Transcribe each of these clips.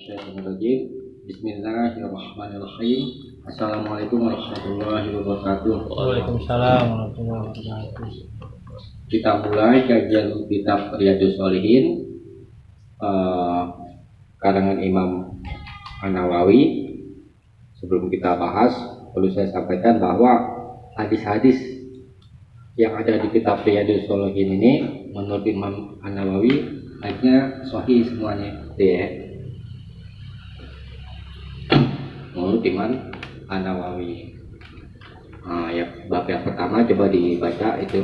Minasyaitonirrajim. Bismillahirrahmanirrahim. Assalamualaikum warahmatullahi wabarakatuh. Waalaikumsalam warahmatullahi wabarakatuh. Kita mulai kajian kitab Riyadhus Shalihin karangan Imam An-Nawawi. Sebelum kita bahas, perlu saya sampaikan bahwa hadis-hadis yang ada di kitab Riyadhus Shalihin ini menurut Imam An-Nawawi hadisnya sahih semuanya, ya. Menurut Imam An-Nawawi. Ya, bab yang pertama coba dibaca itu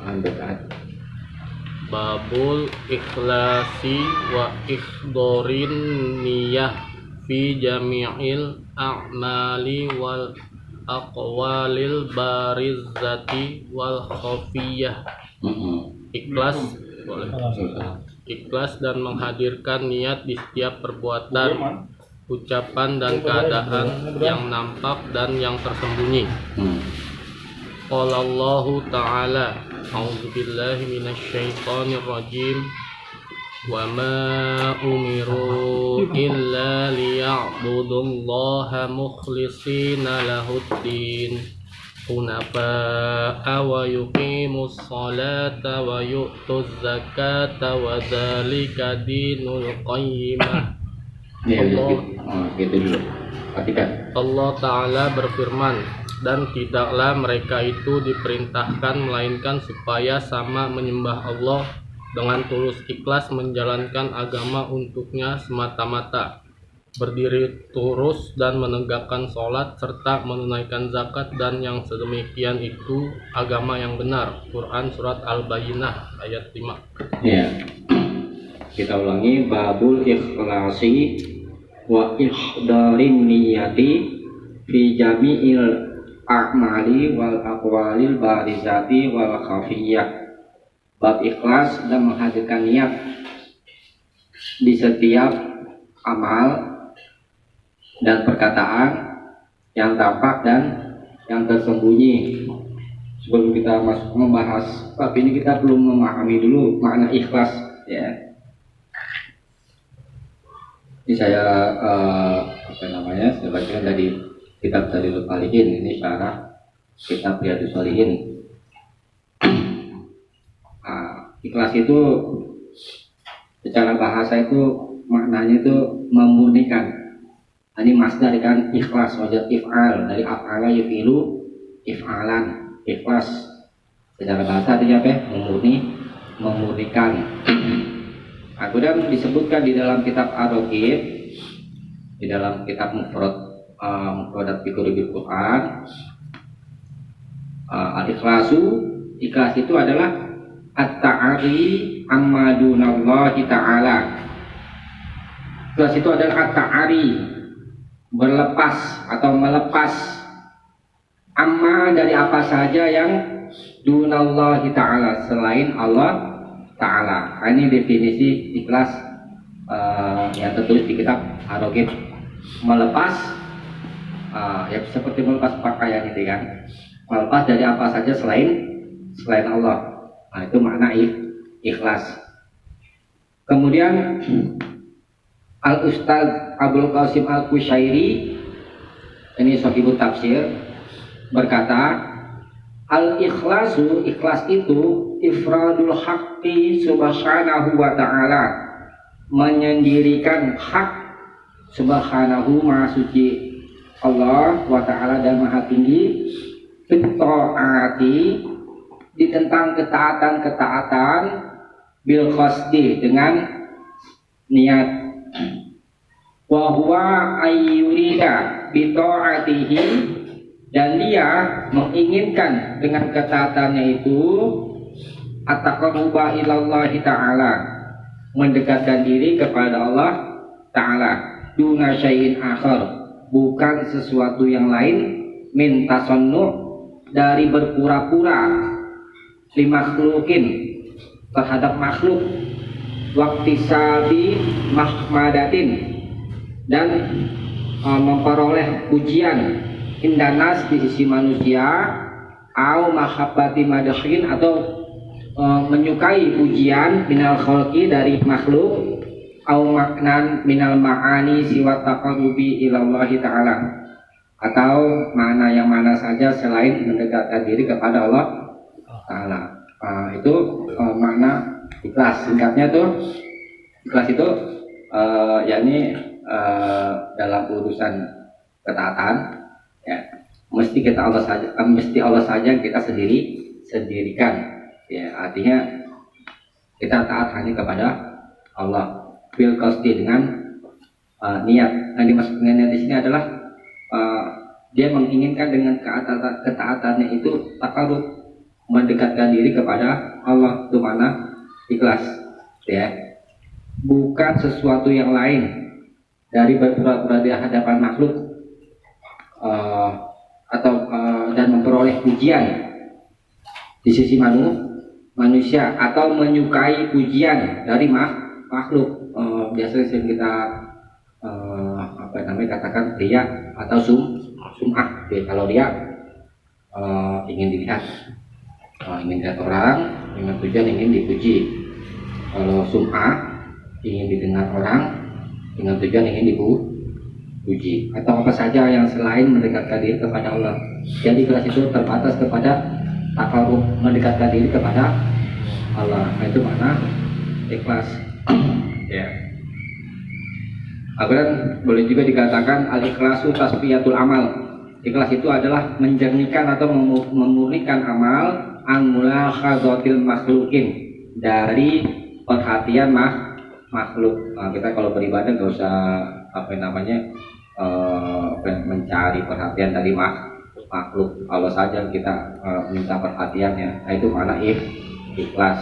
bacaan. Babul ikhlasi wa ikhdorin niyah fi jami'il a'mali wal aqwalil barizati wal khafiyah. Ikhlas boleh. Ikhlas dan menghadirkan niat di setiap perbuatan, ucapan dan keadaan yang nampak dan yang tersembunyi. Qala Allahu ta'ala, a'udzubillahi minasyaitonir rajim. Wa ma umiru illa liya'budullaha mukhlishina lahuddin hunafa'a wa yuqimus salata wa yu'tuz zakata wa dzalika dinul qayyimah. Gitu dulu. Perhatikan. Allah Ta'ala berfirman, dan tidaklah mereka itu diperintahkan melainkan supaya sama menyembah Allah dengan tulus ikhlas menjalankan agama untuknya semata-mata, berdiri terus dan menegakkan sholat serta menunaikan zakat, dan yang sedemikian itu agama yang benar. Quran Surat Al-Bayyinah ayat 5. Ya. Kita ulangi. Babul ikhlasi wa ikhdarin niyati fi jami'il a'mali wal aqwalil barizati wal khafiyah. Bab ikhlas dan menghadirkan niat di setiap amal dan perkataan yang tampak dan yang tersembunyi. Sebelum kita masuk membahas bab ini, kita belum memahami dulu makna ikhlas, ya. Ini saya saya bacakan dari kitab Riyadhus Shalihin. Ini syarah kitab Riyadhus Shalihin. Ikhlas itu secara bahasa itu maknanya itu memurnikan. Ini masdar kan, ikhlas, wajib if'al, dari af'ala yufilu if'alan. Ikhlas secara bahasa artinya apa? Memurnikan. Kemudian disebutkan di dalam kitab Ar-Raghib, di dalam kitab Mufradat fi Gharibil Quran, al-ikhlasu, ikhlas itu adalah at-ta'ari amma dunallahi ta'ala. Ikhlas itu adalah at-ta'ari, berlepas atau melepas, amma dari apa saja yang dunallahi ta'ala, selain Allah Ta'ala. Ini definisi ikhlas yang tertulis di kitab Ar-Raghib. Melepas, ya seperti melepas pakaian itu kan, melepas dari apa saja selain Allah. Nah, itu makna ikhlas. Kemudian Al-Ustaz Abdul Qasim Al-Qushairi, ini Shahihut Tafsir, berkata, al-ikhlasu, ikhlas itu ifradul haqqi subhanahu wa ta'ala, menyendirikan hak subhanahu, maha suci Allah wa ta'ala dan maha tinggi, fito'ati, ditentang ketaatan-ketaatan, bil qasdi, dengan niat, wa huwa ayyurida bito'atihi, dan dia menginginkan dengan ketaatannya itu at-taqarruba ilallahi ta'ala, mendekatkan diri kepada Allah Ta'ala, duna syai'in akhar, bukan sesuatu yang lain, min tasannu, dari berpura-pura, limakhlukin, terhadap makhluk, waqtisabi mahmadatin, dan memperoleh pujian, indanas, di sisi manusia, au mahabbati madakhin, atau menyukai pujian minal khalqi, dari makhluk, au maknan minal ma'ani siwa taqarrubi ilallahi ta'ala, atau makna yang mana saja selain mendekatkan diri kepada Allah Ta'ala. Itu makna ikhlas. Singkatnya tuh ikhlas itu yakni dalam urusan ketaatan ya, mesti Allah saja kita sendirikan ya, artinya kita taat hanya kepada Allah bil qasdi dengan niat. Yang dimaksud dengan niat di sini adalah dia menginginkan dengan ketaatannya itu takarub, mendekatkan diri kepada Allah, itu mana ikhlas ya, bukan sesuatu yang lain dari berpura-pura di hadapan makhluk atau dan memperoleh pujian di sisi manusia atau menyukai pujian dari makhluk. Biasanya sering kita katakan riya atau sum'ah. Kalau dia ingin dilihat, ingin lihat orang, dengan tujuan ingin dipuji. Kalau sum'ah, ingin didengar orang dengan tujuan ingin dipuji, atau apa saja yang selain mendekatkan diri kepada Allah. Jadi ikhlas itu terbatas kepada takarub, mendekatkan diri kepada Allah. Itu mana ikhlas ya. Kemudian boleh juga dikatakan al-ikhlasu tasfiyatul amal. Ikhlas itu adalah menjernihkan atau memurnikan amal an mulakhazatil makhlukin, dari perhatian makhluk. Kita kalau beribadah nggak usah mencari perhatian dari makhluk. Allah saja kita minta perhatiannya. Nah, itu mana ikhlas.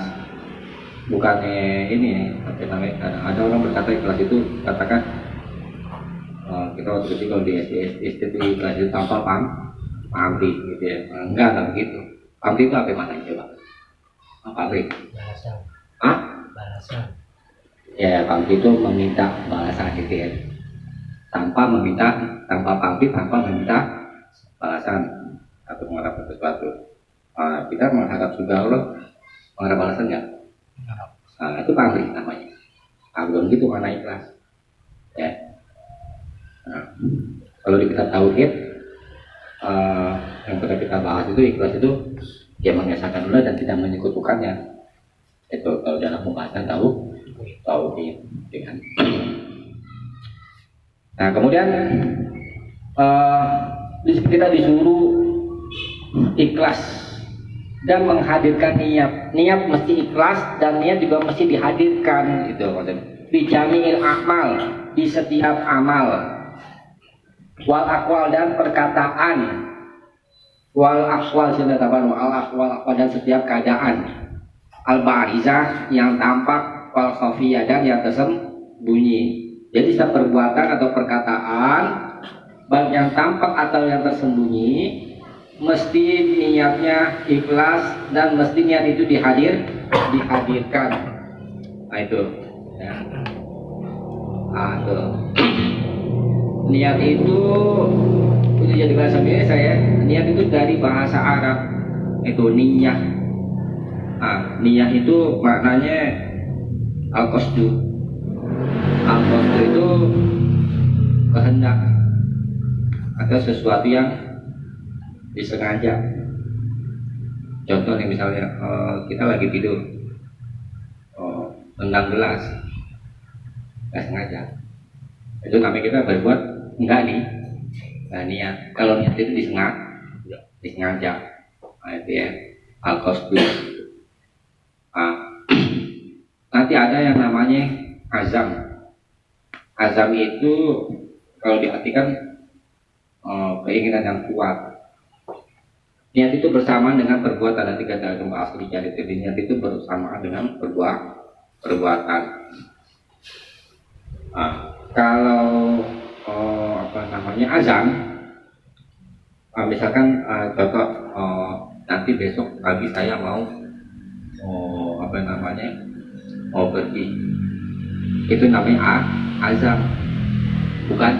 Bukannya ini ada orang berkata ikhlas itu katakan kita waktu kecil kalau di SD itu ikhlas itu tanpa pamrih gitu ya. Enggak begitu. Pamrih itu apa maknanya coba? Pamrih. Balasan. Ya, pamrih itu meminta balasan gitu ya. Tanpa pamrih, tanpa meminta balasan atau mengharapkan sesuatu. Kita mengharap surga Allah, mengharap balasan enggak? Itu pamrih namanya. Belum gitu mana ikhlas. Ya. Kalau di kitab tauhid yang pernah kita bahas itu, ikhlas itu dia mengesahkan Allah dan tidak menyekutukannya. Itu kalau dalam pembahasan tauhid dengan. Nah, kemudian kita disuruh ikhlas dan menghadirkan niat. Niat mesti ikhlas dan niat juga mesti dihadirkan, gitu maksudnya. Di jami'il amal, di setiap amal. Wal akwal dan perkataan. Wal akwal dan setiap keadaan. Al barizah yang tampak, wal khafiyah dan yang tersembunyi. Jadi setiap perbuatan atau perkataan, baik yang tampak atau yang tersembunyi, mesti niatnya ikhlas dan mesti niat itu dihadirkan. Nah itu ya. Niat itu jadi bahasa Indonesia ya. Niat itu dari bahasa Arab itu niyah. Niyah itu maknanya al-qasdu. Al-qasdu itu kehendak atau sesuatu yang disengaja. Contoh nih misalnya kita lagi tidur, tendang gelas, nggak sengaja. Itu namanya kita berbuat enggak nih, niat. Kalau niat itu disengaja. Nah, itu ya al-qasdu. Nanti ada yang namanya azam. Azam itu kalau diartikan keinginan yang kuat. Niat itu bersamaan dengan perbuatan. Nanti kata bahas aslinya itu, niat itu bersamaan dengan perbuatan. Kalau azam, misalkan contoh nanti besok pagi saya mau pergi, itu namanya azam, bukan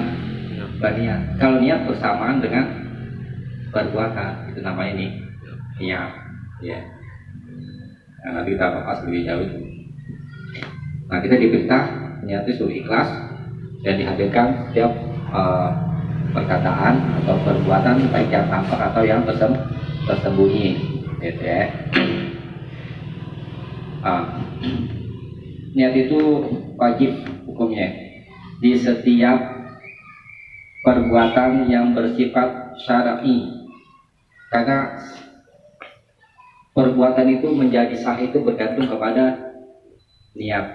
niat. Kalau niat bersamaan dengan perbuatan, itu namanya niat ya. Nanti kita bahas lebih jauh itu. Nah, kita diperintah niat itu ikhlas dan dihadirkan setiap perkataan atau perbuatan baik yang tampak atau yang tersembunyi, gitu ya. Niat itu wajib hukumnya di setiap perbuatan yang bersifat syar'i, karena perbuatan itu menjadi sah itu bergantung kepada niat,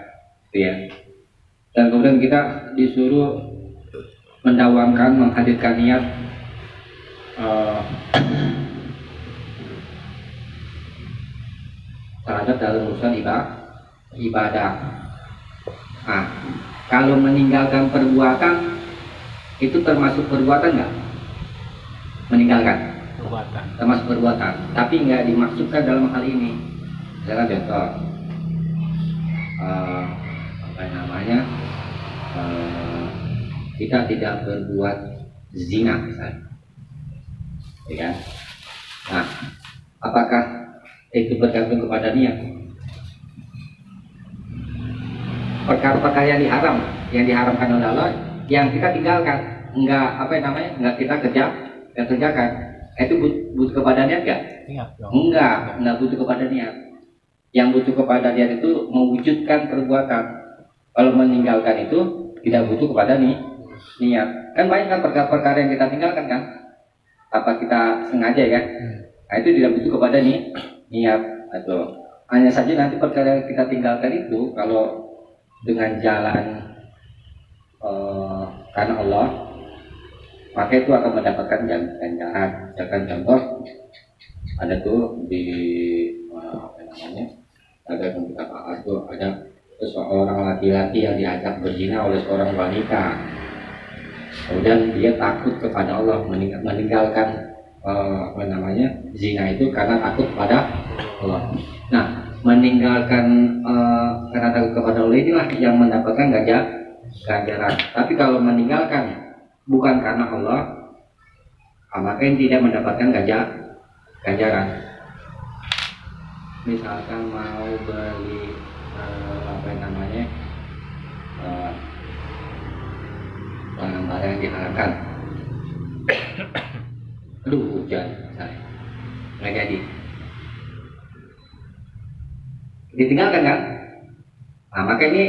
ya. Dan kemudian kita disuruh mendawamkan, menghadirkan niat terhadap dalam urusan ibadah. Nah, kalau meninggalkan perbuatan itu termasuk perbuatan nggak? Meninggalkan Perbuatan. termasuk perbuatan, tapi nggak dimaksudkan dalam hal ini. Misalkan contoh, kita tidak berbuat zina misalnya, ya kan? Nah, apakah itu bergantung kepada niat? Perkara-perkara yang diharamkan oleh Allah, yang kita tinggalkan, nggak kita kerjakan, itu butuh kepada niat nggak? Nggak butuh kepada niat. Yang butuh kepada niat itu mewujudkan perbuatan. Kalau meninggalkan itu tidak butuh kepada niat. Kan banyak kan perkara-perkara yang kita tinggalkan kan, apa kita sengaja ya? Nah, itu tidak butuh kepada niat. Atau hanya saja nanti perkara yang kita tinggalkan itu kalau dengan jalan karena Allah, maka itu akan mendapatkan ganjaran. Misalkan contoh, ada tuh di ada yang kita bahas tuh, ada seseorang laki-laki yang diajak berzina oleh seorang wanita, kemudian dia takut kepada Allah, meninggalkan zina itu karena takut kepada Allah. Nah, meninggalkan karena takut kepada Allah inilah yang mendapatkan ganjaran. Tapi kalau meninggalkan bukan karena Allah, maka yang tidak mendapatkan ganjaran. Misalkan mau beli barang-barang yang diharamkan, hujan misalnya, nggak jadi, ditinggalkan kan? Nah, maka ini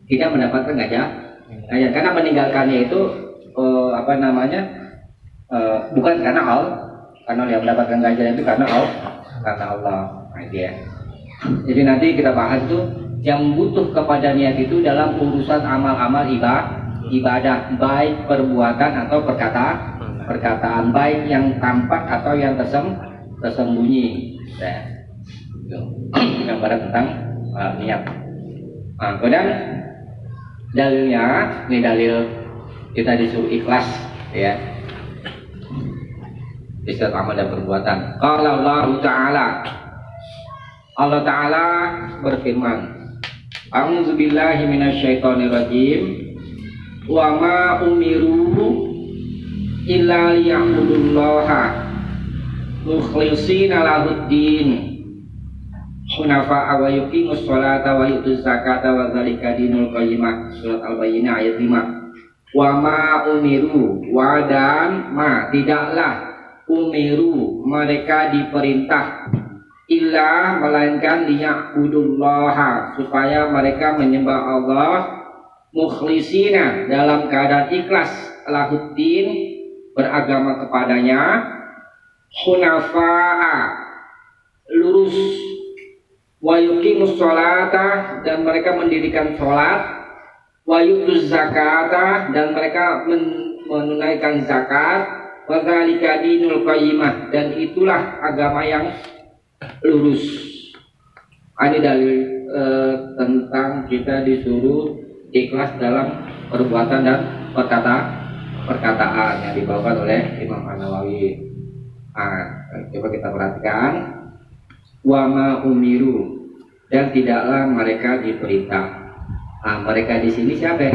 tidak mendapatkan ganjaran, karena meninggalkannya itu bukan karena Allah, karena yang mendapatkan ganjaran itu karena Allah. Nah, itu ya. Jadi nanti kita bahas itu yang butuh kepada niat itu dalam urusan amal-amal ibadah, baik perbuatan atau perkataan, baik yang tampak atau yang tersembunyi. Gambaran tentang niat. Nah, kemudian dalilnya, ini dalil kita disuruh ikhlas, ya. Di setiap amal dan perbuatan. Qala Allah Ta'ala berfirman, A'udzubillahi minasyaitonirrajim. Wa ma umiru illa liya'budullaha mukhlishina lahuddin hunafa'a wa yuqimus sholata wa yutuz zakata wa dzalika dinul qayyimah. Surat Al-Bayyinah ayat 5. Wa ma umiru, wa dan ma, tidaklah umiru, mereka diperintah, illa, melainkan liya'budullaha, supaya mereka menyembah Allah, mukhlisina, dalam keadaan ikhlas, lahuddin, beragama kepadanya, hunafa'a, lurus, wa yuqimus sholata, dan mereka mendirikan sholat, wa yutuz zakata, dan mereka menunaikan zakat, wa dzalika dinul qayyimah, dan itulah agama yang lurus. Ini dalil tentang kita disuruh ikhlas dalam perbuatan dan perkataan yang dibawakan oleh Imam An-Nawawi. Coba kita perhatikan, wa ma umiru, dan tidaklah mereka diperintah. Mereka di sini siapa?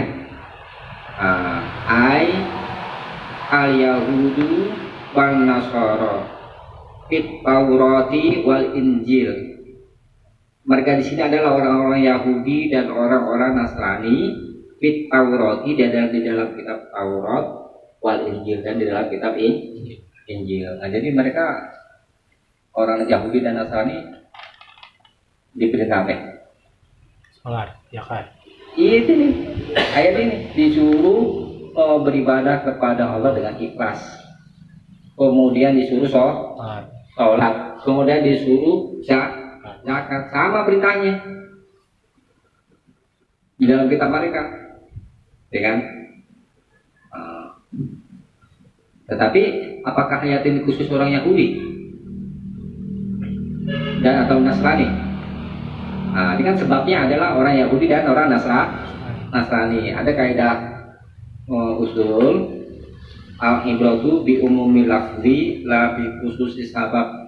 Al-Yahudu wan Nasara fit Taurati wal Injil. Mereka di sini adalah orang-orang Yahudi dan orang-orang Nasrani fit Taurati di dalam kitab Taurat, wal Injil dan di dalam kitab Injil. Nah, jadi mereka orang Yahudi dan Nasrani diperintah apa? Sholat, ya kan? Ini nih, ayat ini disuruh beribadah kepada Allah dengan ikhlas. Kemudian disuruh sholat. Kemudian disuruh zakat. Sama perintahnya di dalam kitab mereka, ya kan? Tetapi apakah ayat ini khusus orang Yahudi dan atau Nasrani? Nah, ini kan sebabnya adalah orang Yahudi dan orang Nasrani. Ada kaidah usul al-ibratu bi umumil lafzi la bi khususis sabab.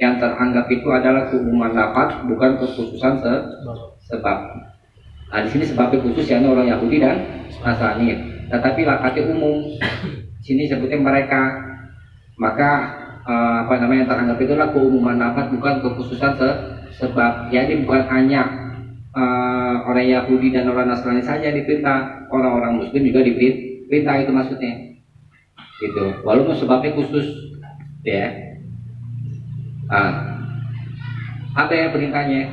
Yang teranggap itu adalah keumuman lafaz, bukan kekhususan sebab. Nah, di sini sebabnya khusus yakni orang Yahudi dan Nasrani. Tetapi lafaznya umum. Sini sebutnya mereka. Maka yang teranggap itu adalah keumuman lafaz, bukan kekhususan sebab. Jadi bukan hanya orang Yahudi dan orang Nasrani saja diperintah, orang-orang Muslim juga diperintah, itu maksudnya. Gitu. Walaupun sebabnya khusus, ya. Apa yang perintahnya?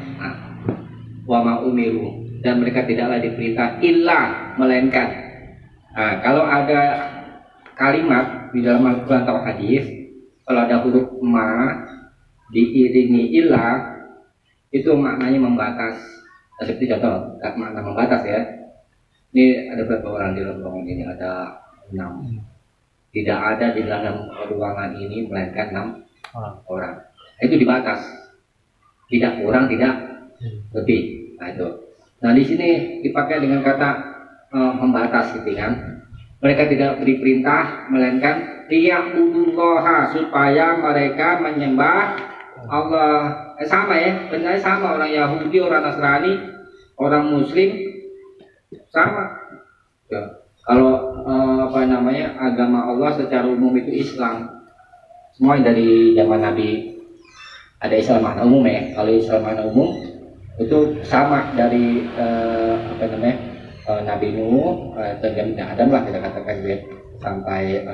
Wa ma umiru, dan mereka tidaklah diperintah illa, melainkan. Kalau ada kalimat di dalam Al-Quran atau hadis, kalau ada huruf ma diiringi illa, itu maknanya membatas. Seperti contoh, makna membatas ya. Ini ada berapa orang di dalam ruangan ini? Ada 6. Tidak ada di dalam ruangan ini melainkan 6 orang. Itu dibatas, tidak kurang, tidak lebih. Nah, di sini dipakai dengan kata membatas, gitu kan? Mereka tidak diperintah melainkan liya'budullaha, supaya mereka menyembah Allah. Sama ya, benar, sama orang Yahudi, orang Nasrani, orang Muslim, sama. Ya. Kalau agama Allah secara umum itu Islam. Semua dari zaman Nabi ada Islam makna umum ya. Kalau Islam makna umum itu sama dari Nabi Nuh, Nabi Adam lah kita katakan ya, sampai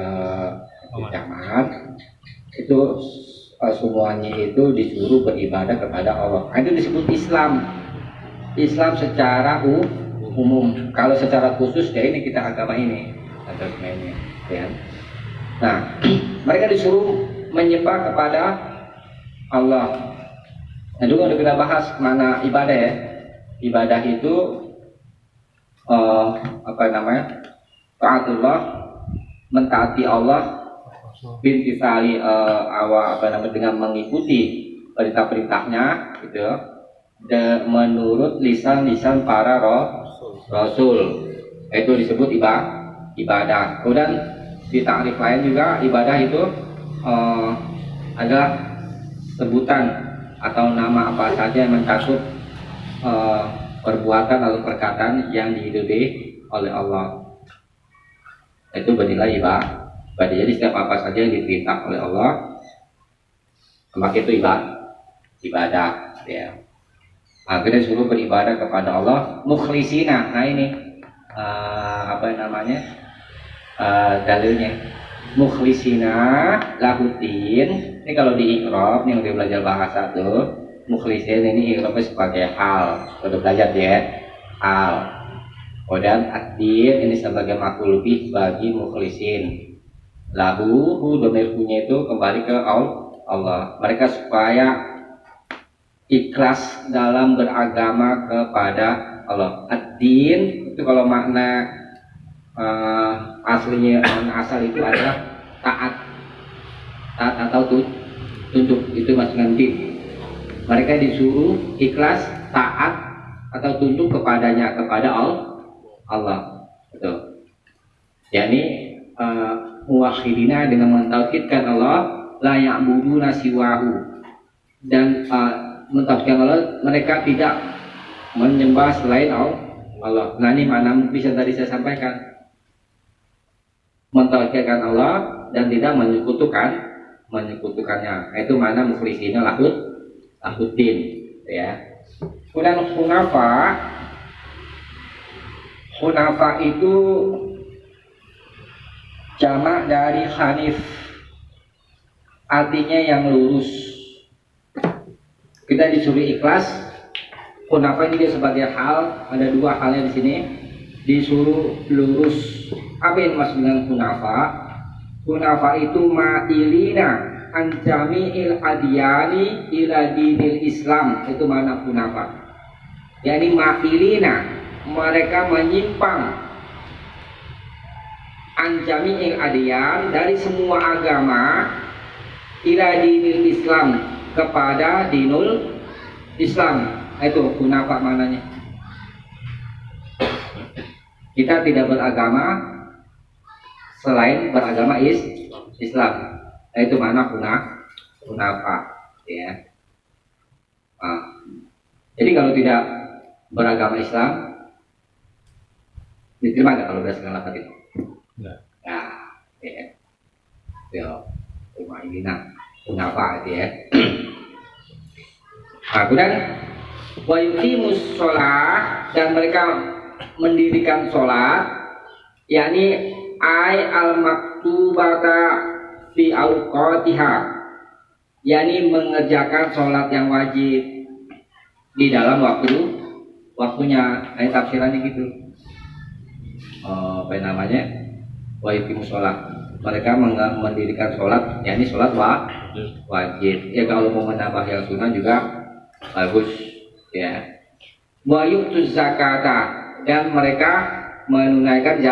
kiamat itu semuanya itu disuruh beribadah kepada Allah. Nah, itu disebut Islam. Islam secara umum. Kalau secara khusus ya ini kita agama ini ya. Nah, mereka disuruh menyembah kepada Allah. Nah, juga udah kita bahas mana ibadah ya. Ibadah itu taatullah, mentaati Allah, bintisali dengan mengikuti perintah-perintahnya gitu. Dan menurut lisan-lisan para rasul, itu disebut ibadah. Kemudian di takrif lain juga ibadah itu adalah sebutan atau nama apa saja yang mencakup perbuatan atau perkataan yang diridhoi oleh Allah. Itu bernilai ibadah. Jadi setiap apa saja yang diperintah oleh Allah, maka itu ibadah ya. Akhirnya suruh beribadah kepada Allah mukhlisina. Nah ini dalilnya mukhlisina lahuddin. Ini kalau di i'rab, nih udah belajar bahasa tuh, mukhlisin ini i'rabnya sebagai hal. Udah belajar ya, hal. Kemudian ad-din ini sebagai maf'ul bih bagi mukhlisin. Lahu domirnya itu kembali ke Allah. Mereka supaya ikhlas dalam beragama kepada Allah. Ad-din itu kalau makna aslinya, asal itu adalah taat atau tunduk, itu maksudnya din. Mereka disuruh ikhlas, taat atau tunduk kepadanya, kepada Allah. Betul. Yani muwahhidina dengan mentauhidkan Allah, la ya'buduna siwahu, dan mentauhidkan Allah, mereka tidak menyembah selain Allah. Nah ini mana bisa tadi saya sampaikan, mentauhidkan Allah dan tidak menyekutukannya. Itu mana mukhlisina lahuddin ya. Kemudian Hunafa itu jamak dari hanif, artinya yang lurus. Kita disuruh ikhlas. Hunafa ini dia sebagai hal, ada dua halnya di sini. Disuruh lurus. Apa yang dimaksud dengan hunafa? Hunafa itu ma'ilina an jami'il adiyani ila dinil Islam. Itu makna hunafa. Yani ma'ilina, mereka menyimpang an jami'il adiyan, dari semua agama, ila dinil Islam, kepada dinul Islam. Itu hunafa maknanya. Kita tidak beragama selain beragama Islam. Itu makna hunafa, ya. Jadi kalau tidak beragama Islam, diterima nggak kalau berdasarkan lafaz itu? Enggak. Nah, ya, cuma ini hunafa itu ya. Kemudian wa yuqimus sholat, dan mereka mendirikan sholat, yakni ay al maktubata fi awqatiha, yakni mengerjakan sholat yang wajib di dalam waktunya. Ini tafsirannya gitu. Apa namanya? Wa yuqimus sholat, mereka mendirikan sholat, yakni sholat wajib. Ya kalau mau menambah yang sunnah juga bagus, ya. Wa yu'tuz zakata, dan mereka menunaikan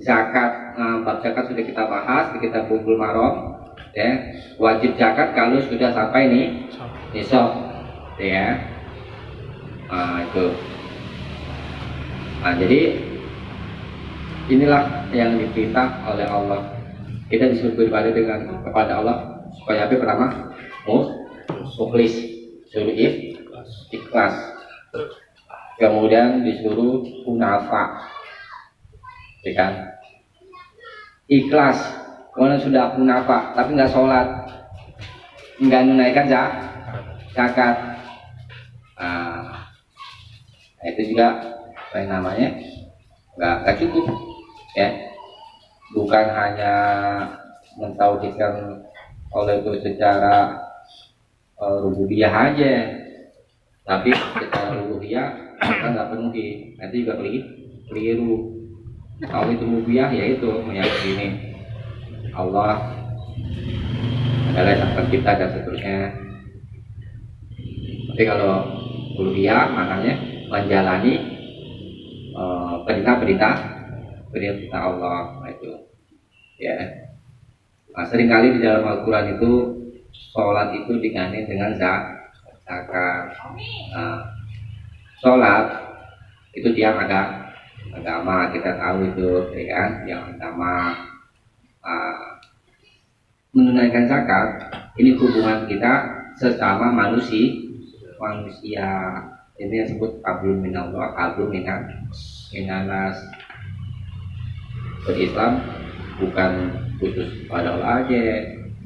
zakat. Bab zakat sudah kita bahas di kitab Bulughul Maram, ya. Wajib zakat kalau sudah sampai nisab, ya. Itu. Jadi inilah yang diperintah oleh Allah. Kita disuruh beribadah kepada Allah supaya apa? Pertama, mukhlis, suruh ikhlas. Kemudian disuruh hunafa, ya kan? Ikhlas. Kalau sudah hunafa tapi nggak sholat, nggak menunaikan zakat, itu juga apa namanya, nggak cukup, ya. Bukan hanya mentauhidkan oleh itu secara rububiyah aja, tapi secara rububiyah kita nggak penuhi, nanti juga keliru. Kalau itu rububiyah, yaitu meyakini Allah adalah sang pencipta dan seterusnya. Tapi kalau uluhiyah maknanya menjalani perintah Allah, itu, ya. Seringkali di dalam Al-Quran itu sholat itu diganti dengan zakat. Sholat itu tiang agama, kita tahu itu, ya kan, yang agama. Menunaikan zakat ini hubungan kita sesama manusia. Ini yang disebut qablun minallah, qablun minanas. Berislam bukan khusus pada Allah aja,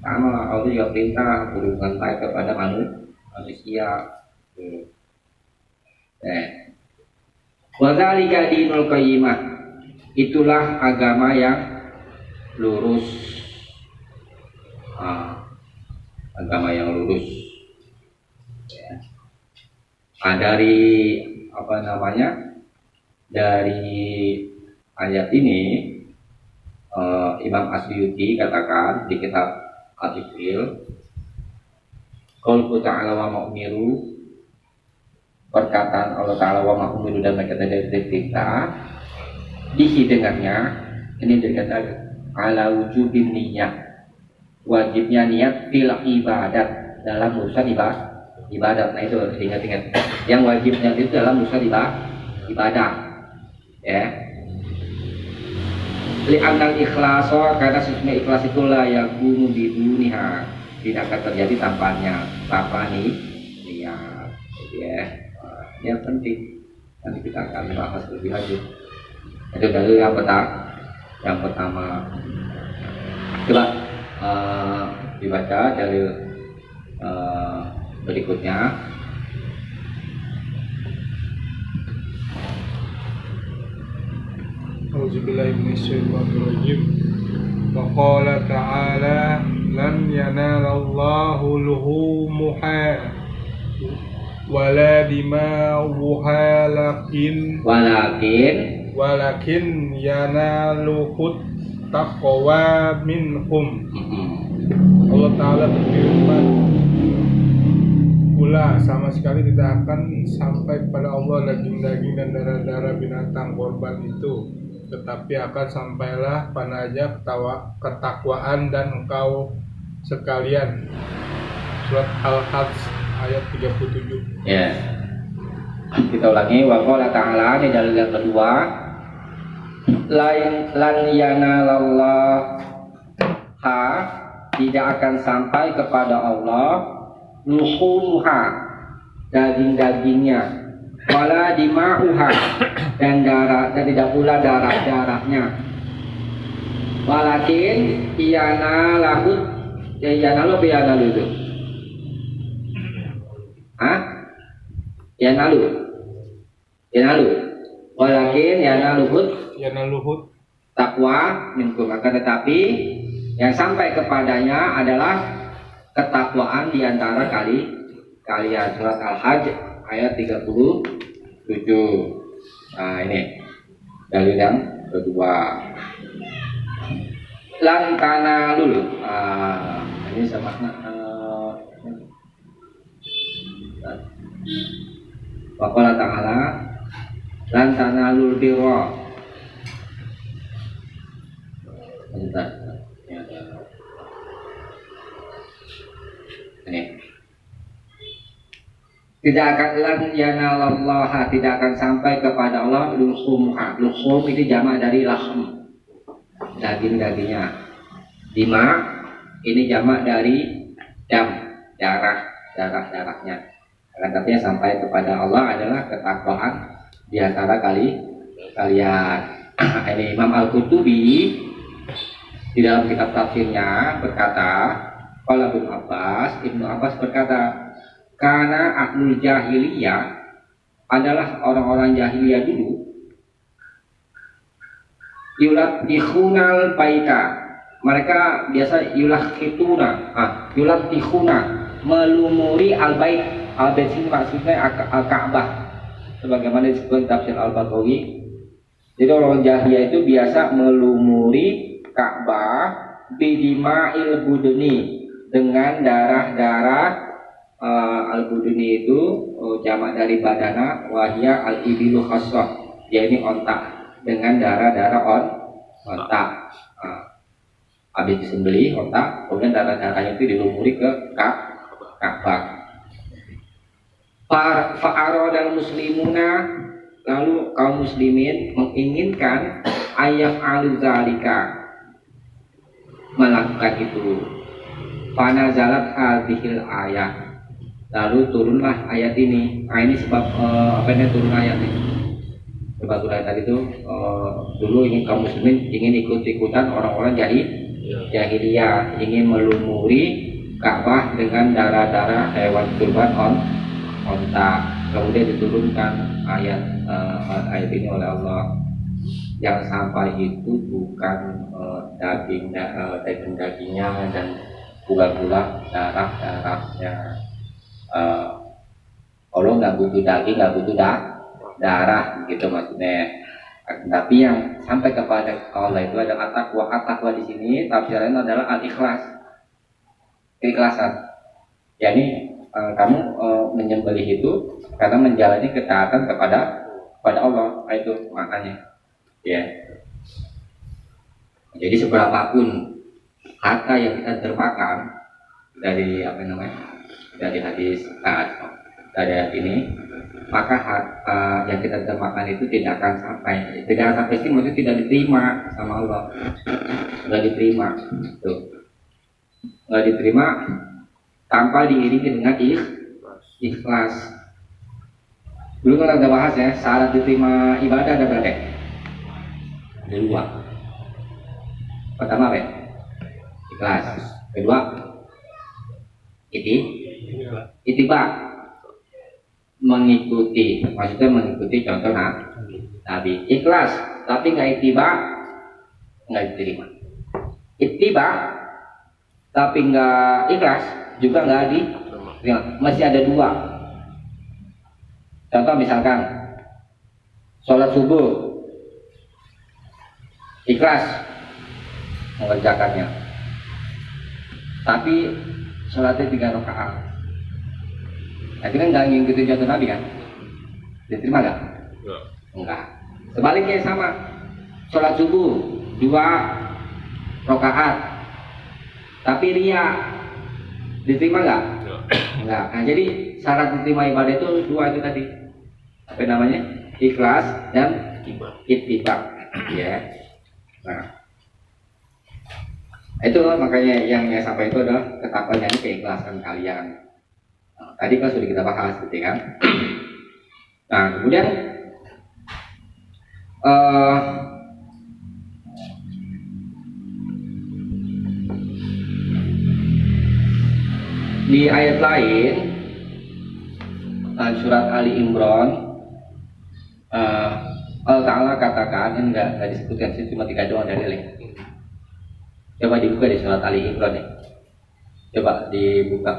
sama Allah juga perintah hubungan baik kepada manusia. Wa dzalika dinul qayyimah, itulah agama yang lurus. Agama yang lurus, ya. Dari apa namanya, dari ayat ini Imam Asyuti katakan di kitab Al-Iqlil, qaulu ta'ala wa mu'miru, perkataan Allah Ta'ala wa mu'miru, dan mereka dari kita dihi dengannya, ini dikatakan ala wujubin niyyah, wajibnya niat fil ibadat, dalam urusan ibadat. Nah itu ingat-ingat, yang wajibnya itu dalam urusan ibadah, ya. Li'annal ikhlasa, karena sesungguhnya ikhlas itulah yakunu biduniha, tidak akan terjadi tanpa niat, ya. Yang penting nanti kita akan bahas lebih lanjut. Itu dari yang pertama. Coba dibaca dari berikutnya. Auzubillahi minasyaitonirrajim. Wa qala ta'ala lan yanalallahu luhumuha wala dima'uha walakin yanaluhut taqwa minhum. Allah Ta'ala berfirman, pula sama sekali tidak akan sampai kepada Allah daging-daging dan darah-darah binatang korban itu, tetapi akan sampailah panaja ketakwaan dan engkau sekalian. Surat Al-Hajj ayat 37. Ya. Kita ulangi. Wa qala ta'ala, ini dalil yang kedua. Lan yanalallaha, tidak akan sampai kepada Allah luhumuha, daging-dagingnya, wala dima'uha, dan darah, dan tidak pula darahnya. Walakin iyanalahu itu. Yanalu. Walakin yanaluhut takwa minkum. Akan tetapi yang sampai kepadanya adalah ketakwaan di antara kalian. Surat Al-Hajj ayat 37. Nah, ini dalil yang kedua. Lan tanalul. Ini sama Waqala ta'ala lan tanalul birra. Ini tidak akan lan yanalallaha, tidak akan sampai kepada Allah luhumha. Luhum itu jamak dari lahm, daging-dagingnya. Dima ini jamak dari dam, darahnya. Tetapi yang sampai kepada Allah adalah ketakwaan di antara kalian. Ini Imam Al-Qurtubi di dalam kitab tafsirnya berkata, qala Ibnu Abbas berkata, karena ahlul jahiliyah adalah orang-orang jahiliyah dulu, yulakhunal baita, mereka biasa yulakhuna melumuri al-bait. Al-bait ini maksudnya Al-Ka'bah, sebagaimana disebut tafsir Al-Baghawi. Jadi orang jahiliyah itu biasa melumuri Ka'bah bidima'il buduni, dengan darah-darah. Al-buduni itu jamak dari badana, wahya al-ibilu khassah, yaitu ontak, dengan darah-darah ontak. Habis disembelih ontak, kemudian darah-darahnya itu dilumuri ke Ka'bah. Fa'aradal muslimuna, lalu kaum muslimin menginginkan ayat al-zalika, melakukan itu. Fanazalat hadhil ayat, lalu turunlah ayat ini. Ini sebab turun ayat ini. Sebab turun ayat itu dulu ingin kaum muslimin ingin ikut-ikutan orang-orang jahiliyah, ingin melumuri Ka'bah dengan darah-darah hewan kurban onta. Kemudian diturunkan ayat ini oleh Allah. Yang sampai itu bukan dagingnya dan pula darahnya. Allah nggak butuh daging, nggak butuh darah, gitu maksudnya. Tapi yang sampai kepada Allah itu adalah at-taqwa di sini tafsirnya adalah al-ikhlas, keikhlasan. Yani kamu menyembelih itu karena menjalani ketaatan kepada Allah, itu maknanya. Ya. Jadi seberapapun harta yang kita termakan dari dari hadis dari ayat ini, maka harta yang kita termakan itu tidak akan sampai sih, maksudnya tidak diterima sama Allah, nggak diterima, nggak diterima tanpa diiringi dengan ikhlas. Dulu kan ada bahas ya, syarat diterima ibadah ada berapa? Ada 2. Pertama apa? Ikhlas. Kedua, itiba, mengikuti, maksudnya mengikuti contoh Nabi. Ikhlas tapi nggak ittiba, nggak diterima. Ittiba tapi nggak ikhlas juga nggak diterima. Masih ada dua. Contoh misalkan sholat subuh ikhlas mengerjakannya, tapi sholatnya 3 rakaat. Itu kan nggak ngikutin contoh Nabi kan? Diterima nggak? Enggak. Sebaliknya sama, sholat subuh 2 rakaat, tapi ria, diterima nggak? Enggak. Nah, jadi syarat diterima ibadah itu 2 itu tadi. Apa namanya? Ikhlas dan ittiba. Ya. Nah, itu makanya yang saya sampaikan itu adalah ketakwaan ini keikhlasan kalian. Nah, tadi kan sudah kita bahas, gitu kan? Nah, kemudian di ayat lain surat Ali Imran, Allah Ta'ala katakan, enggak disebutkan sih, cuma 3 doang dari link. Coba dibuka di surat Ali Imran nih. Coba dibuka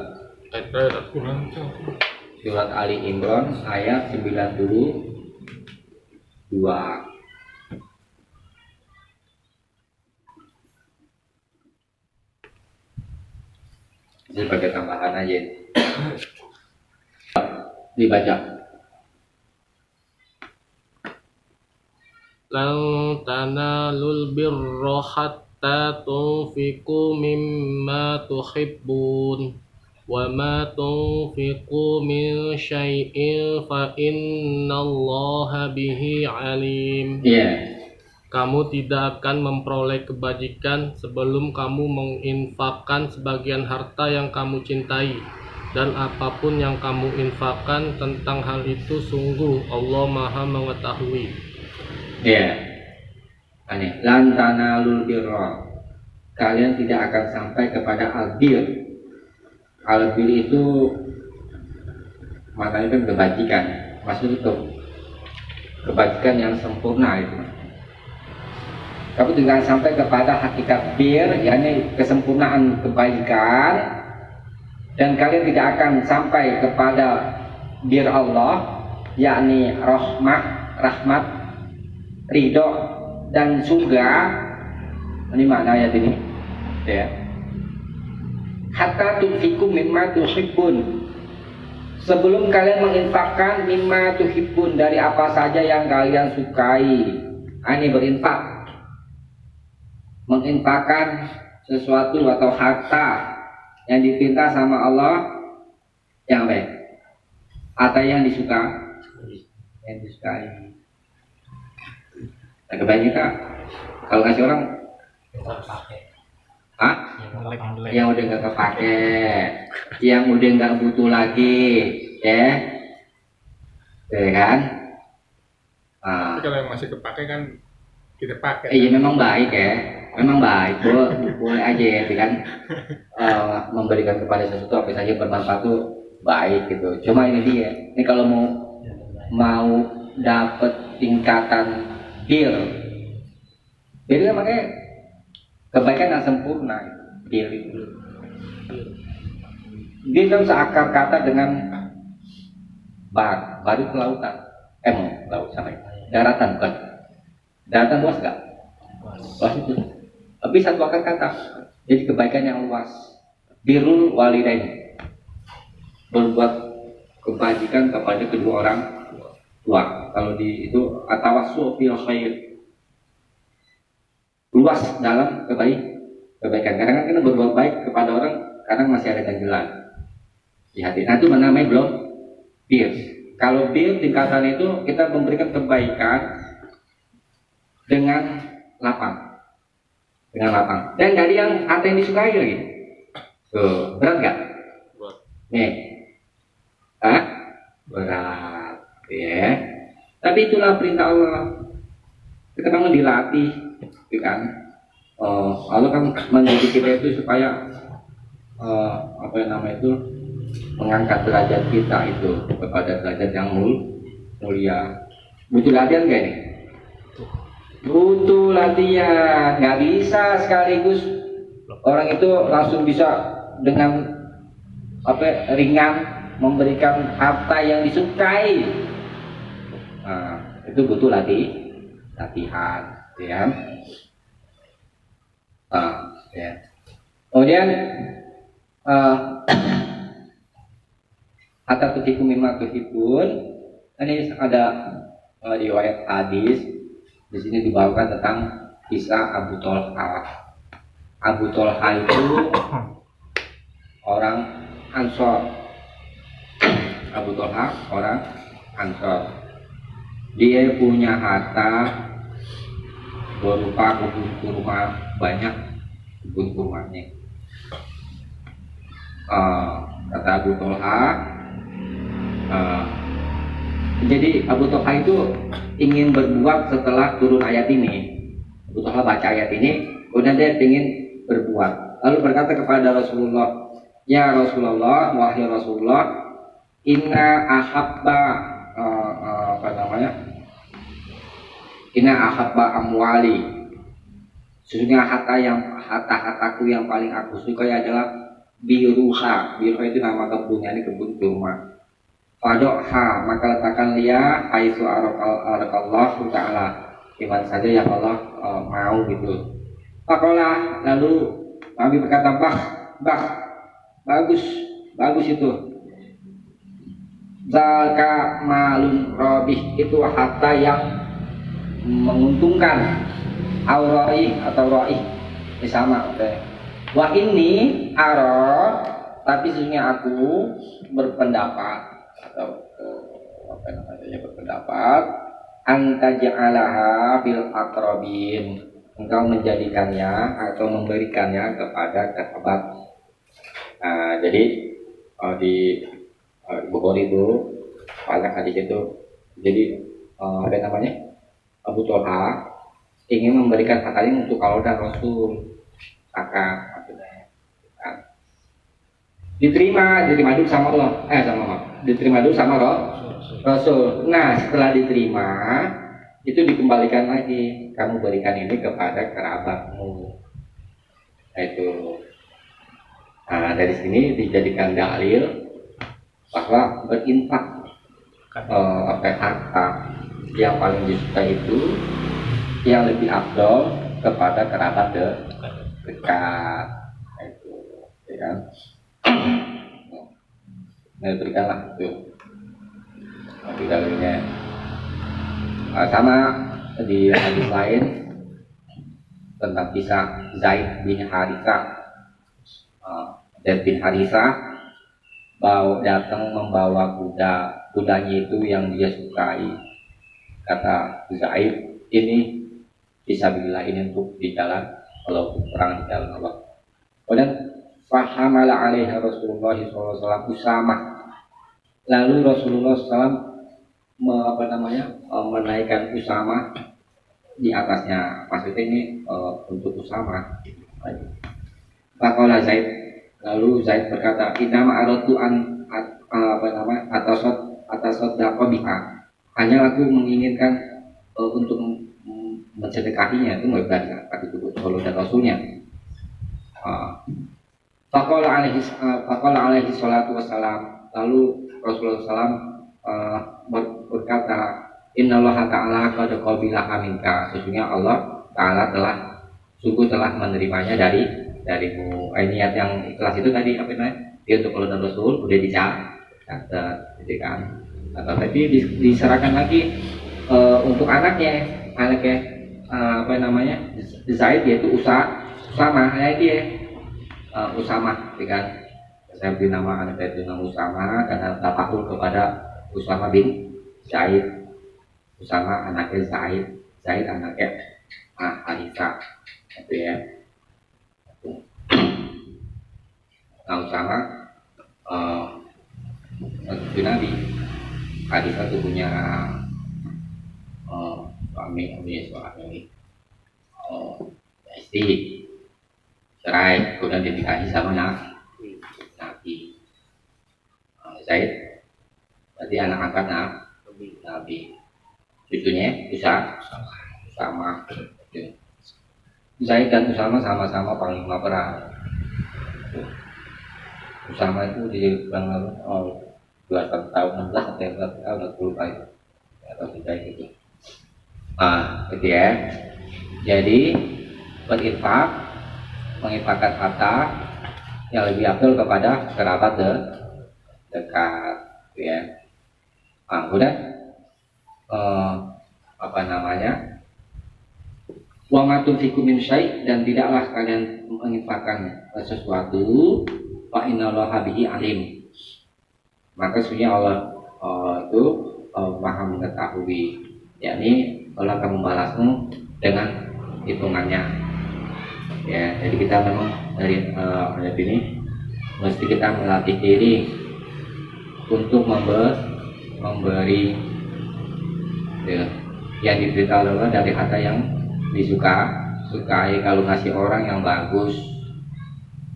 surat Ali Imran ayat 92. Ini sebagai tambahan aja. Dibaca. Lan tanalul birra hatta tunfiqu mimma tuhibbun wa ma tunfiqu min syai'in fa innallaha bihi alim. Kamu tidak akan memperoleh kebajikan sebelum kamu menginfakkan sebagian harta yang kamu cintai, dan apapun yang kamu infakkan tentang hal itu sungguh Allah Maha mengetahui. Lan tanalul birra, kalian tidak akan sampai kepada albir. Albir itu maknanya kan kebajikan, maksudnya itu kebajikan yang sempurna itu. Kamu tidak akan sampai kepada hakikat bir, yakni kesempurnaan kebaikan, dan kalian tidak akan sampai kepada bir Allah, yakni rahmat, ridho dan surga. Ini makna ayat ini, ya. Hatta tunfiqu mimma tuhibbun, sebelum kalian menginfakkan mimma tuhibbun, dari apa saja yang kalian sukai. Ini berinfak, menginfakkan sesuatu atau harta yang diperintah sama Allah, yang baik atau yang disukai. Nah, kebanyakan kalau ngasih orang, yang udah nggak kepake, yang udah nggak butuh lagi, ya kan? Tapi kalau yang masih kepake kan kita pakai. Iya, memang baik ya, memang baik, boleh aja ya, kan? Memberikan kepada sesuatu apa saja bermanfaat tuh baik gitu. Cuma ini dia, ini kalau mau dapat tingkatan bir kan makanya kebaikan yang sempurna, bir itu. Bir kan seakar kata dengan bar itu lautan, laut sama daratan, bukan daratan, luas nggak? Luas itu, tapi satu akar kata, jadi kebaikan yang luas. Birrul walidain, berbuat kebajikan kepada kedua orang tua. Kalau di itu atawassu fil khair, luas dalam kebaikan. Kadang-kadang kita berbuat baik kepada orang, kadang masih ada ganjelan di hati. Nah, itu namanya belum bir. Kalau bir tingkatan itu kita memberikan kebaikan dengan lapang, dan dari yang hati yang disukai lagi. Tuh, berat nggak? Nih, berat, ya. Tapi itulah perintah Allah. Kita kan dilatih, kan? Allah kan mendidik kita itu supaya mengangkat derajat kita itu kepada derajat yang mulia. Butuh latihan nggak nih? butuh latihan, nggak bisa sekaligus orang itu langsung bisa dengan ringan memberikan harta yang disukai. Nah, itu butuh latihan, ya. Ya. Kemudian hatta kutiku mimma tuhibun. Ini ada riwayat hadis di sini dibawakan tentang kisah Abu Tolha. Abu Tolha itu orang Ansor. Abu Tolha orang Ansor. Dia punya harta berupa kebun kurma, banyak kebun kurmanya. Kata Abu Tolha, jadi Abu Tolha itu ingin berbuat setelah turun ayat ini. Abu Tolha baca ayat ini, kemudian dia ingin berbuat. Lalu berkata kepada Rasulullah, ya Rasulullah, wahai Rasulullah, inna ahabba inna ahabba amwali. Sesungguhnya harta-hartaku yang paling aku sukai adalah biruha. Biruha itu nama kebunnya, ini kebun kurma. Fadokha, maka letakkan dia aisu arakallahu ta'ala, iman saja yang Allah mau gitu. Pakola, lalu Nabi berkata, bagus itu. Zalka malun robih, itu harta yang menguntungkan. Auroi atau roi, sama. Okay. Wah ini aro, tapi sesungguhnya aku berpendapat atau berpendapat anta ja'alaha bil aqrabin, engkau menjadikannya atau memberikannya kepada kerabat. Jadi di Bukhari itu pada hadis itu, jadi Abu Tolha ingin memberikan hartanya untuk Allah dan Rasul, akad maksudnya. Diterima dulu sama Allah, diterima dulu sama Rasul. Nah, setelah diterima itu dikembalikan lagi, kamu berikan ini kepada kerabatmu. Itu. Nah, dari sini dijadikan dalil bahwa berinfak harta yang paling disukai itu yang lebih afdol kepada kerabat dekat. Itu, ya kan? Nah, berikanlah itu dalilnya. Sama di hadis lain tentang kisah Zaid bin Harithah. Zaid bin Harithah datang membawa kudanya itu yang dia sukai. Kata Zaid, ini fisabilillah, ini untuk di jalan Allah, perang di jalan Allah. Kemudian fahamala alaiha Rasulullah SAW Usamah. Lalu Rasulullah SAW menaikkan Usamah di atasnya. Maksudnya ini untuk Usamah. Faqala Zaid, lalu Zaid berkata, "Inna ma'aratu an atasot biha." Hanya aku menginginkan untuk mensedekahinya, itu nggak berani itu Allah dan Rasulnya. Faqala alaihi salatu wassalam. Lalu Rasulullah SAW berkata, Innallaha ta'ala qad qabilaha minka. Sesungguhnya Allah Ta'ala telah menerimanya darimu. Niat yang ikhlas itu tadi apa namanya? Dia untuk Allah dan Rasul udah dicatat, gitu kan? Tapi diserahkan lagi untuk anaknya Zaid, yaitu Usamah, dia Usamah, gitu kan? Saya beri nama anak itu nama Usamah karena tafakkur kepada Usamah bin Zaid. Usamah anaknya Zaid anaknya Harithah, itu ya. Nah, Usamah itu Nabi. Harithah itu punya suami istri, cerai, kemudian dinikahi sama Nabi. Zaid berarti anak angkat Nabi. Cucunya Usamah. sama. Zaid dan Usama sama-sama panglima perang. Usama itu di bulan 2 tahun 16 atau 11 tahun 20 kali atau tidak gitu. Gitu ya. Jadi berinfak, menginfakkan harta yang lebih afdal kepada kerabat dekat, gitu ya. Kemudian wa ma tunfiqu min syai', dan tidaklah kalian menginfakkan sesuatu, fa innallaha bihi alim, maka sesungguhnya Allah itu maha mengetahui, yakni Allah akan membalasmu dengan hitungannya. Ya, jadi kita memang dari ayat ini mesti kita melatih diri untuk memberi ya, yang diberitahu Allah dari harta yang disukai. Kalau ngasih orang yang bagus,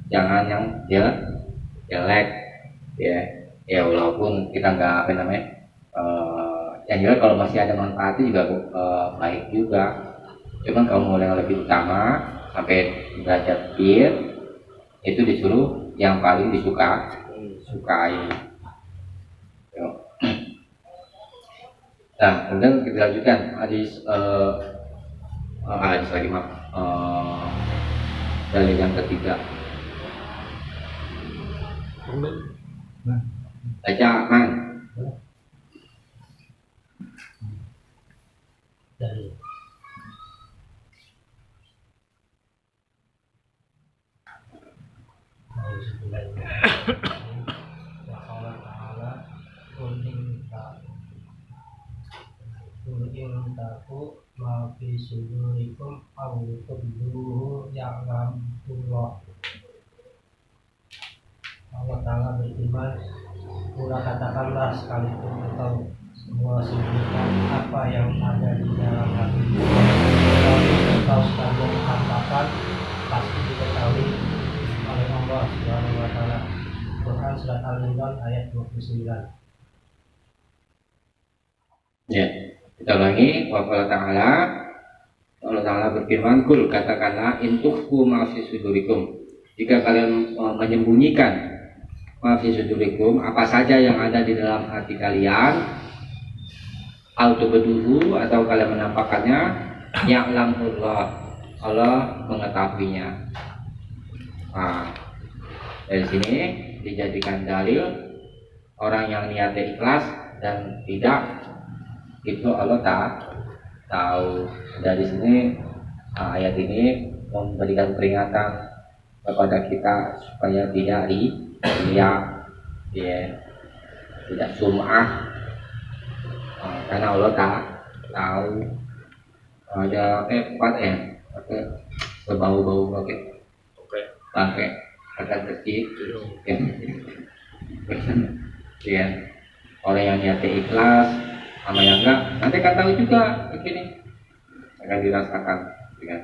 jangan yang jelek ya walaupun kita nggak yang jelas kalau masih ada manfaatnya juga baik juga. Cuman kalau mau yang lebih utama sampai derajat bir itu disuruh yang paling disukai. Nah, kemudian kita lanjutkan hadis lagi dalil yang ketiga. Baca man. Taku ma fi sudurikum aw tubduhu ya'lamullah. Allah Ta'ala beriman, pula katakanlah sekalipun engkau semua sembunyikan apa yang ada di dalam hati, kalau engkau sekalian katakan pasti diketahui oleh Allah Subhanahu wa Ta'ala. Quran surat Al-Imran ayat 29. Ya, kita ulangi. Allah Ta'ala berfirman, kul, katakanlah, in tukhfu ma fi sudurikum, jika kalian menyembunyikan ma fi sudurikum, apa saja yang ada di dalam hati kalian, au tubduhu, atau kalian menampakkannya, ya'lamullah, Allah mengetahuinya. Dari sini dijadikan dalil orang yang niatnya ikhlas dan tidak, itu Allah tahu. Dari sini ayat ini memberikan peringatan kepada kita supaya tidak riya, tidak sum'ah, karena Allah tahu. Ada pakai berbau-bau pakai akan kecil, ya. Orang yang niatnya ikhlas sama yang enggak, nanti akan tahu juga begini, akan dirasakan, ya.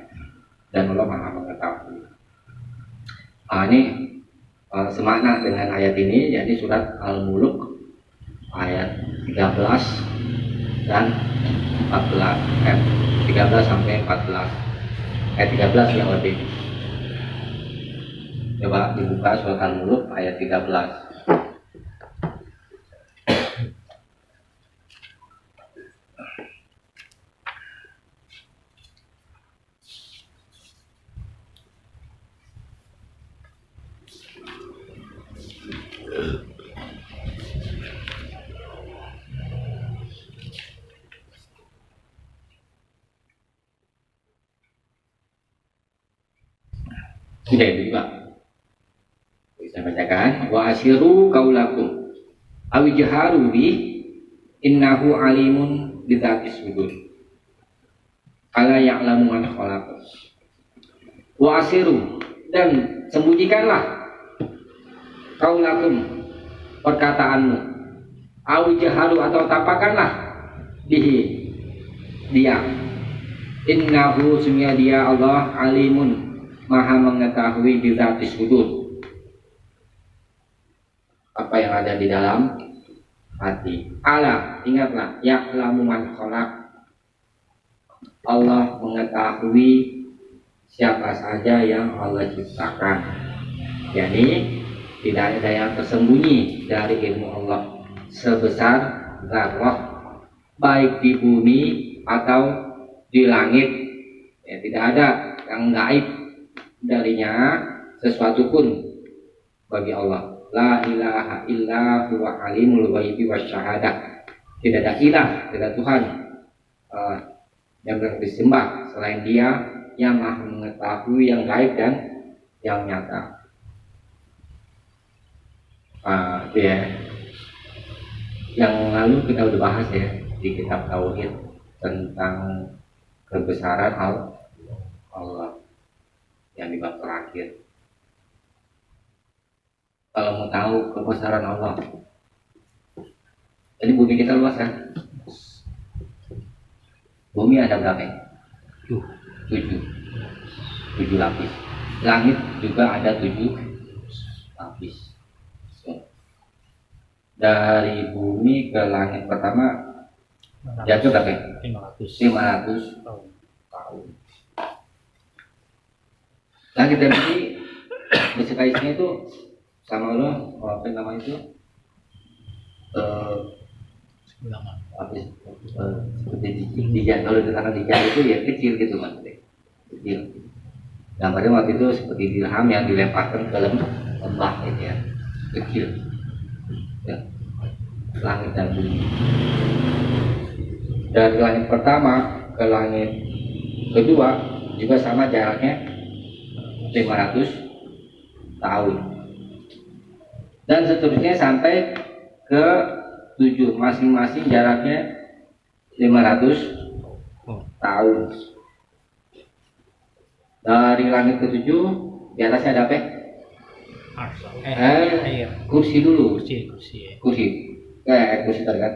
Dan Allah Maha mengetahui. Ini semakna dengan ayat ini, yakni surat Al-Mulk ayat 13 dan 14, 13 sampai 14, 13 yang lebih. Coba dibuka surat Al-Mulk ayat 13. Sudah itu juga. Saya bacakan, wa asyiru qaulakum aw jaharu bi innahu alimun bidzatis sudur ala ya'lamu man khalaq. Wa asyiru, dan sembunyikanlah qaulakum, perkataanmu, aw jaharu, atau tampakkanlah bihi, dia, innahu, sungguh dia Allah, alimun, maha mengetahui bidzatis sudur, apa yang ada di dalam hati. Ala, ingatlah, ya'lamu man khalaq, Allah mengetahui siapa saja yang Allah ciptakan. Jadi tidak ada yang tersembunyi dari ilmu Allah sebesar zarrah, baik di bumi atau di langit. Ya, tidak ada yang gaib darinya sesuatu pun bagi Allah. La ilaha illa huwa alimul ghaibi wasyahadah. Tidak ada ilah, tidak ada Tuhan yang berhak disembah selain Dia yang maha mengetahui yang gaib dan yang nyata. Ya. Yang lalu kita udah bahas ya di kitab Tauhid tentang kebesaran Allah yang di bab terakhir. Kalau mau tahu kebesaran Allah, jadi bumi kita luas kan? Bumi ada berapa? 7 lapis. Langit juga ada 7 lapis. Dari bumi ke langit pertama jatuh berapa? 500 tahun. Langit dan bumi bersekaisnya itu sama Allah, apa nama itu? Seperti dijak, kalau dikatakan dijak itu ya kecil gitu maksudnya, kecil. Gambarnya waktu itu seperti dirham yang dilemparkan ke lembah gitu ya, kecil. Ya. Langit dan bumi. Dari langit pertama ke langit kedua juga sama jaraknya 500 tahun. Dan seterusnya sampai ke 7, masing-masing jaraknya 500 tahun. Dari langit ke-7 di atasnya ada apa? Kursi dulu. Kursi tadi kan.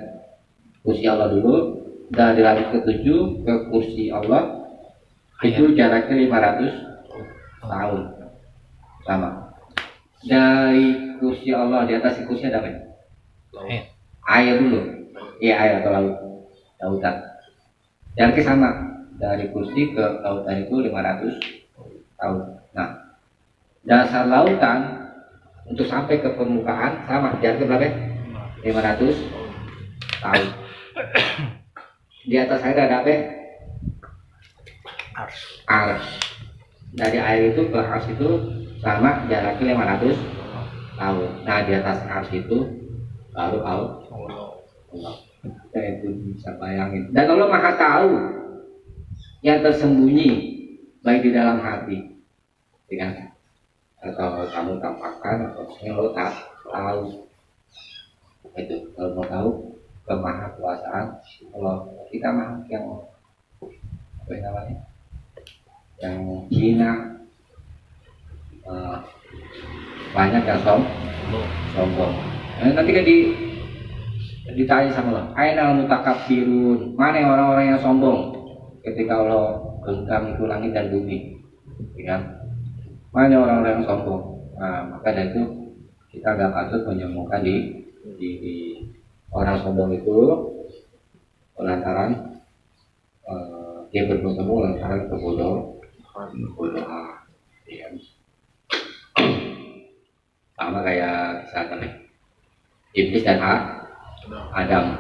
Kursi Allah dulu. Dari langit ke-7 ke kursi Allah itu jaraknya 500 tahun. Sama. Dari kursi Allah di atas kursi ada apa? Air dulu. Iya, air atau lautan. Jaraknya sama. Dari kursi ke lautan itu 500 tahun. Nah, dasar lautan untuk sampai ke permukaan sama. Jaraknya berapa? 500 tahun. Di atas air ada apa? Ars. Dari air itu ke ars itu sama, jaraknya 500 tahun. Nah, di atas ars itu baru Allah. Kita itu bisa bayangin. Dan Allah Maha tahu yang tersembunyi baik di dalam hati, dengan atau kamu tampakkan atau yang lo tak tahu. Itu kalau mau tahu kemahakuasaan Allah, kita mah yang apa namanya, yang hina, banyak yang sombong. Nanti kan ditanya sama Allah, aina mutakabbirun, mana orang-orang yang sombong ketika Allah genggam itu langit dan bumi, ya kan? Mana orang-orang yang sombong? Nah, maka dari itu kita nggak patut menyombongkan di orang sombong itu lantaran dia berbuat sombong lantaran kebodohan, ya. Sama kayak kisah tadi Iblis dan Adam.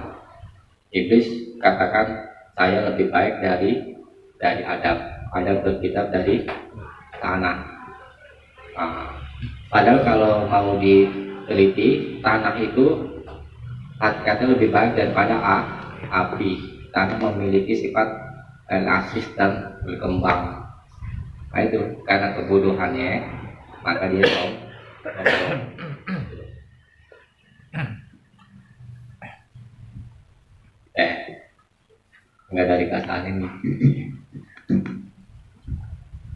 Iblis katakan saya lebih baik dari Adam. Adam berkitab dari tanah. Padahal kalau mau diteliti, tanah itu hakikatnya lebih baik daripada api. Tanah memiliki sifat elastis dan berkembang. Nah itu karena kebodohannya, maka dia sombong. Enggak dari kasar ini.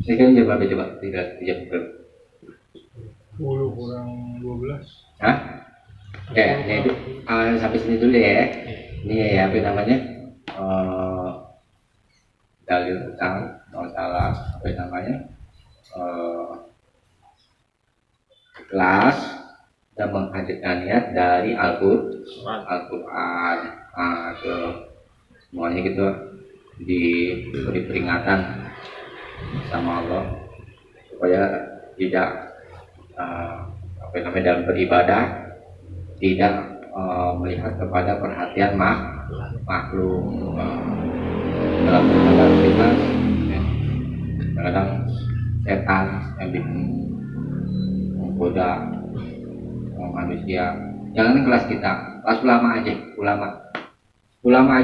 Saya kan coba tidak berapa? 10 kurang 12. Hah? Ini itu sampai sini dulu ya. Ini ya apa namanya? Dalil tentang masalah apa namanya? Ikhlas dan menghadirkan niat dari Al-Qur'an. Semuanya gitu. diberi peringatan sama Allah supaya tidak dalam beribadah tidak melihat kepada perhatian makhluk dalam beraktivitas. Kadang setan yang bikin menggoda manusia. Jangan kelas kita, kelas ulama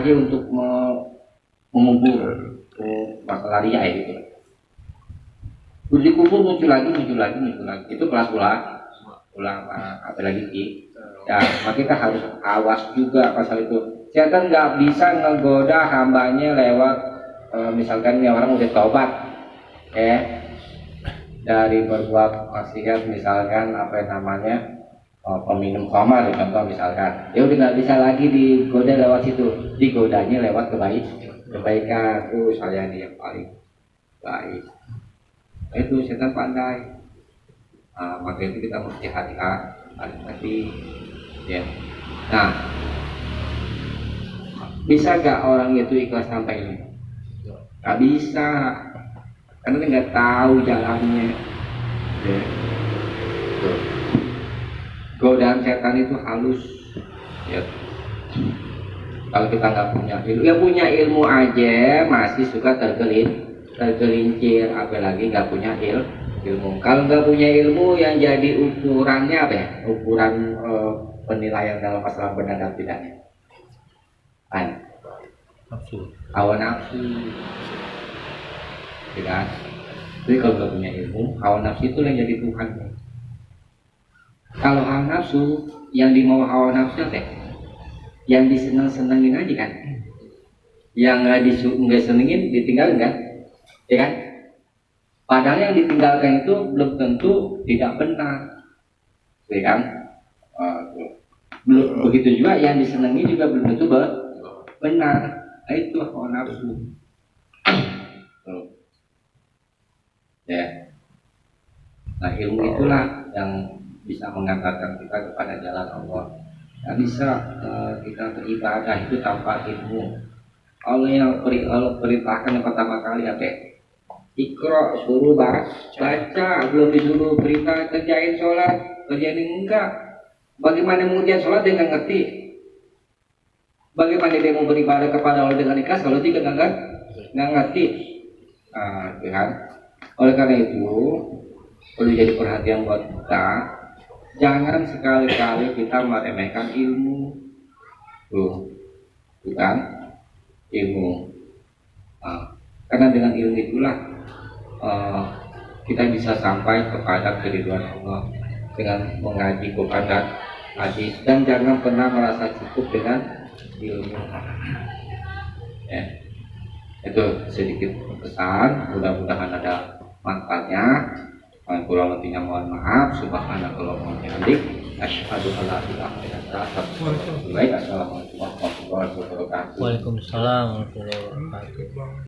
aja untuk mengubur masalah ria gitu. Uji kubur muncul lagi. Itu kelas ulama, apalagi sih. Ya, maka kita harus awas juga pasal itu. Setan nggak bisa ngegoda hambanya lewat misalkan ini orang udah tobat, dari berbuat maksiat, misalkan peminum khamar contoh misalkan, dia udah nggak bisa lagi digoda lewat situ, digodanya lewat kebaikan. Saya ini yang paling baik. Itu setan pandai. Maka itu kita mesti hati-hati. Ya. Nah, bisa gak orang itu ikhlas sampai ini? Gak bisa, karena dia nggak tahu jalannya. Ya. Godaan setan itu halus. Ya. Kalau kita nggak punya ilmu, ya punya ilmu aja masih suka tergelincir, apalagi nggak punya ilmu. Kalau nggak punya ilmu, yang jadi ukurannya apa ya? Ukuran penilaian dalam masalah benar dan tidaknya. Hawa nafsu. Tidak. Jadi kalau nggak punya ilmu, hawa nafsu itu yang jadi Tuhan. Kalau hawa nafsu, yang dimau hawa nafsu apa? Yang diseneng-senengin aja kan? Yang nggak senengin ditinggalin kan? Ya kan? Padahal yang ditinggalkan itu belum tentu tidak benar, ya kan? Belum begitu juga yang disenangi juga belum tentu benar. Nah, itu hawa nafsu. Ya. Nah, ilmu itulah yang bisa mengantarkan kita kepada jalan Allah. Tidak bisa kita beribadah itu tanpa ilmu. Allah perintahkan yang pertama kali apa? Iqra, suruh baca, belum disuruh perintah kerjain sholat, kerjain enggak. Bagaimana mengerjakan sholat dia nggak ngerti. Bagaimana dia mau beribadah kepada Allah dengan ikhlas kalau dia nggak ngerti. Kan? Oleh karena itu perlu jadi perhatian buat kita. Jangan sekali-kali kita meremehkan ilmu. Bukan ilmu. Karena dengan ilmu itulah kita bisa sampai kepada keriduan Allah dengan mengaji kepada hadis, dan jangan pernah merasa cukup dengan ilmu. Ya. Itu sedikit pesan, mudah-mudahan ada manfaatnya. Kurang lebihnya mohon maaf. Subhanallahumma wa bihamdik, asyhadu an la ilaha illa anta, astaghfiruka wa atubu ilaik. Assalamualaikum warahmatullahi wabarakatuh. Waalaikumsalam warahmatullahi wabarakatuh.